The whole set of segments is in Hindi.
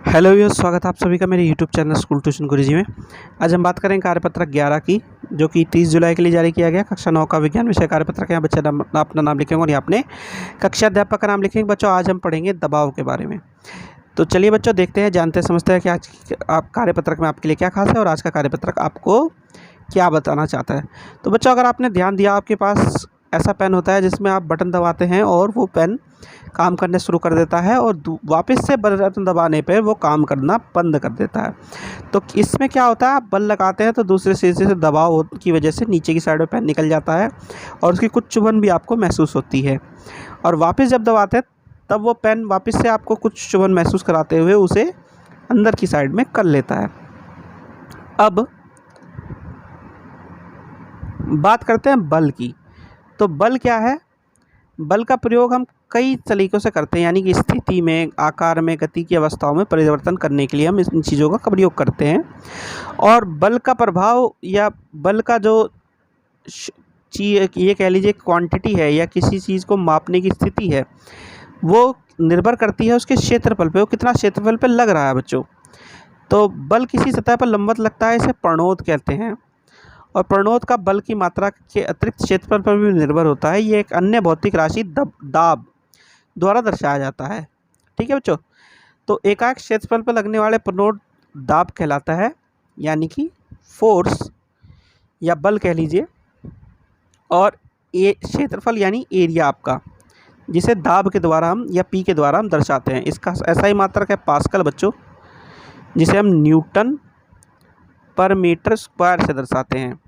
हेलो व्यूअर्स, स्वागत है आप सभी का मेरे यूट्यूब चैनल स्कूल ट्यूशन गुरुजी में। आज हम बात करेंगे कार्यपत्रक 11 की, जो कि 30 जुलाई के लिए जारी किया गया। कक्षा 9 का विज्ञान विषय कार्यपत्रक। यहाँ बच्चे अपना नाम लिखेंगे और यहाँ अपने कक्षा अध्यापक का नाम लिखेंगे। बच्चों, आज हम पढ़ेंगे दबाव के बारे में। तो चलिए बच्चों, देखते हैं, जानते हैं, समझते हैं कि आज आप कार्यपत्रक में आपके लिए क्या खास है और आज का कार्यपत्रक आपको क्या बताना चाहता है। तो बच्चों, अगर आपने ध्यान दिया, आपके पास ऐसा पेन होता है जिसमें आप बटन दबाते हैं और वो पेन काम करने शुरू कर देता है और वापस से बटन दबाने पर वो काम करना बंद कर देता है। तो इसमें क्या होता है, आप बल लगाते हैं तो दूसरे सिरे से दबाव की वजह से नीचे की साइड में पेन निकल जाता है और उसकी कुछ चुभन भी आपको महसूस होती है। और वापस जब दबाते हैं तब वो पेन वापस से आपको कुछ चुभन महसूस कराते हुए उसे अंदर की साइड में कर लेता है। अब बात करते हैं बल की। तो बल क्या है? बल का प्रयोग हम कई तरीक़ों से करते हैं, यानी कि स्थिति में, आकार में, गति की अवस्थाओं में परिवर्तन करने के लिए हम इन चीज़ों का प्रयोग करते हैं। और बल का प्रभाव या बल का जो ये कह लीजिए क्वांटिटी है या किसी चीज़ को मापने की स्थिति है, वो निर्भर करती है उसके क्षेत्रफल पे, वो कितना क्षेत्रफल पे लग रहा है बच्चों। तो बल किसी सतह पर लंबवत लगता है, इसे प्रणोद कहते हैं। और प्रणोद का बल की मात्रा के अतिरिक्त क्षेत्रफल पर भी निर्भर होता है। ये एक अन्य भौतिक राशि दाब द्वारा दर्शाया जाता है। ठीक है बच्चों, तो एकाक क्षेत्रफल पर लगने वाले प्रणोद दाब कहलाता है, यानी कि फोर्स या बल कह लीजिए। और ये क्षेत्रफल यानी एरिया आपका, जिसे दाब के द्वारा हम या पी के द्वारा हम दर्शाते हैं। इसका ऐसा ही मात्रक है पास्कल बच्चों, जिसे हम न्यूटन पर मीटर स्क्वायर से दर्शाते हैं।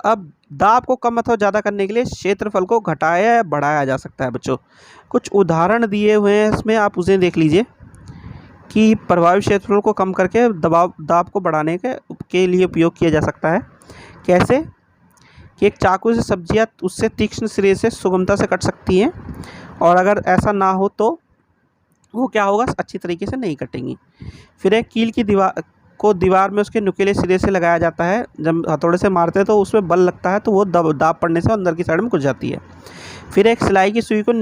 अब दाब को कम अथवा ज़्यादा करने के लिए क्षेत्रफल को घटाया या बढ़ाया जा सकता है बच्चों। कुछ उदाहरण दिए हुए हैं इसमें, आप उसे देख लीजिए कि प्रभावी क्षेत्रफल को कम करके दाब को बढ़ाने के लिए उपयोग किया जा सकता है। कैसे? कि एक चाकू से सब्जियां उससे तीक्ष्ण सिरे से सुगमता से कट सकती हैं, और अगर ऐसा ना हो तो वो क्या होगा, अच्छी तरीके से नहीं कटेंगी। फिर एक कील की दीवार में उसके नुकीले सिरे से लगाया जाता है। जब हथौड़े से मारते हैं तो उसमें बल लगता है, तो वो दाब पड़ने से अंदर की साइड में घुस जाती है। फिर एक सिलाई की सुई को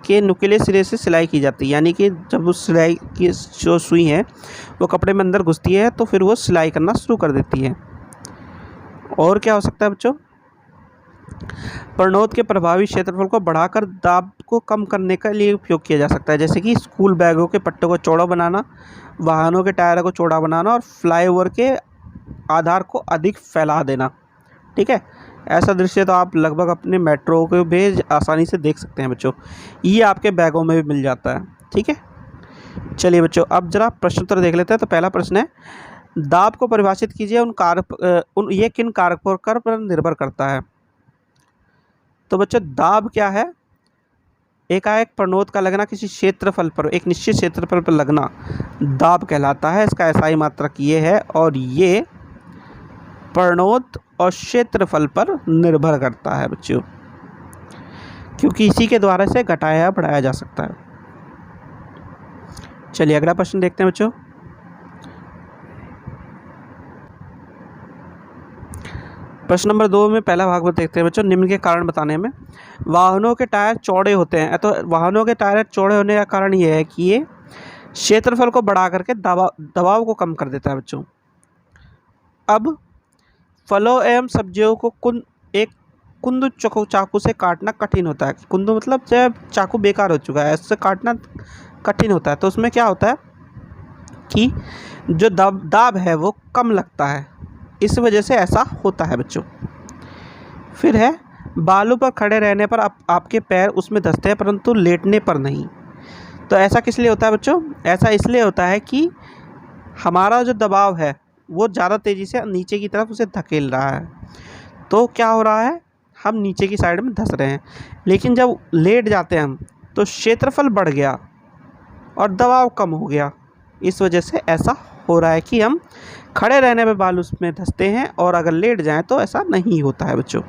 के नुकीले सिरे से सिलाई की जाती है, यानी कि जब उस सिलाई की जो सुई है वो कपड़े में अंदर घुसती है तो फिर वो सिलाई करना शुरू कर देती है। और क्या हो सकता है बच्चों? प्रणोद के प्रभावी क्षेत्रफल को बढ़ाकर दाब को कम करने के लिए उपयोग किया जा सकता है, जैसे कि स्कूल बैगों के पट्टों को चौड़ा बनाना, वाहनों के टायरों को चौड़ा बनाना और फ्लाईओवर के आधार को अधिक फैला देना। ठीक है, ऐसा दृश्य तो आप लगभग अपने मेट्रो के भी आसानी से देख सकते हैं बच्चों। ये आपके बैगों में भी मिल जाता है। ठीक है, चलिए बच्चों, अब जरा प्रश्न उत्तर देख लेते हैं। तो पहला प्रश्न है, दाब को परिभाषित कीजिए, ये किन कारकों पर निर्भर करता है? तो बच्चों, दाब क्या है? एकाएक प्रणोद का लगना किसी क्षेत्रफल पर, एक निश्चित क्षेत्रफल पर लगना दाब कहलाता है। इसका एसआई मात्रक ये है और ये प्रणोद और क्षेत्रफल पर निर्भर करता है बच्चों, क्योंकि इसी के द्वारा से घटाया या बढ़ाया जा सकता है। चलिए अगला प्रश्न देखते हैं बच्चों। प्रश्न नंबर 2 में पहला भाग देखते हैं बच्चों। निम्न के कारण बताने में, वाहनों के टायर चौड़े होते हैं। तो वाहनों के टायर चौड़े होने का कारण ये है कि ये क्षेत्रफल को बढ़ा करके दबाव को कम कर देता है बच्चों। अब फलों एवं सब्जियों को कुंद चाकू से काटना कठिन होता है। कुंद मतलब जब चाकू बेकार हो चुका है, इससे काटना कठिन होता है। तो उसमें क्या होता है कि जो दाब है वो कम लगता है, इस वजह से ऐसा होता है बच्चों। फिर है, बालू पर खड़े रहने पर आपके पैर उसमें धंसते हैं परंतु लेटने पर नहीं। तो ऐसा किस लिए होता है बच्चों? ऐसा इसलिए होता है कि हमारा जो दबाव है वो ज़्यादा तेज़ी से नीचे की तरफ उसे धकेल रहा है, तो क्या हो रहा है, हम नीचे की साइड में धंस रहे हैं। लेकिन जब लेट जाते हैं हम तो क्षेत्रफल बढ़ गया और दबाव कम हो गया। इस वजह से ऐसा हो रहा है कि हम खड़े रहने पे बाल उसमें धंसते हैं और अगर लेट जाएं तो ऐसा नहीं होता है बच्चों।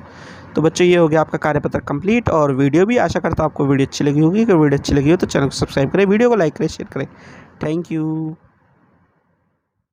तो बच्चों, ये हो गया आपका कार्यपत्र कंप्लीट और वीडियो भी। आशा करता हूँ आपको वीडियो अच्छी लगी होगी। अगर वीडियो अच्छी लगी हो तो चैनल को सब्सक्राइब करें, वीडियो को लाइक करें, शेयर करें। Thank you.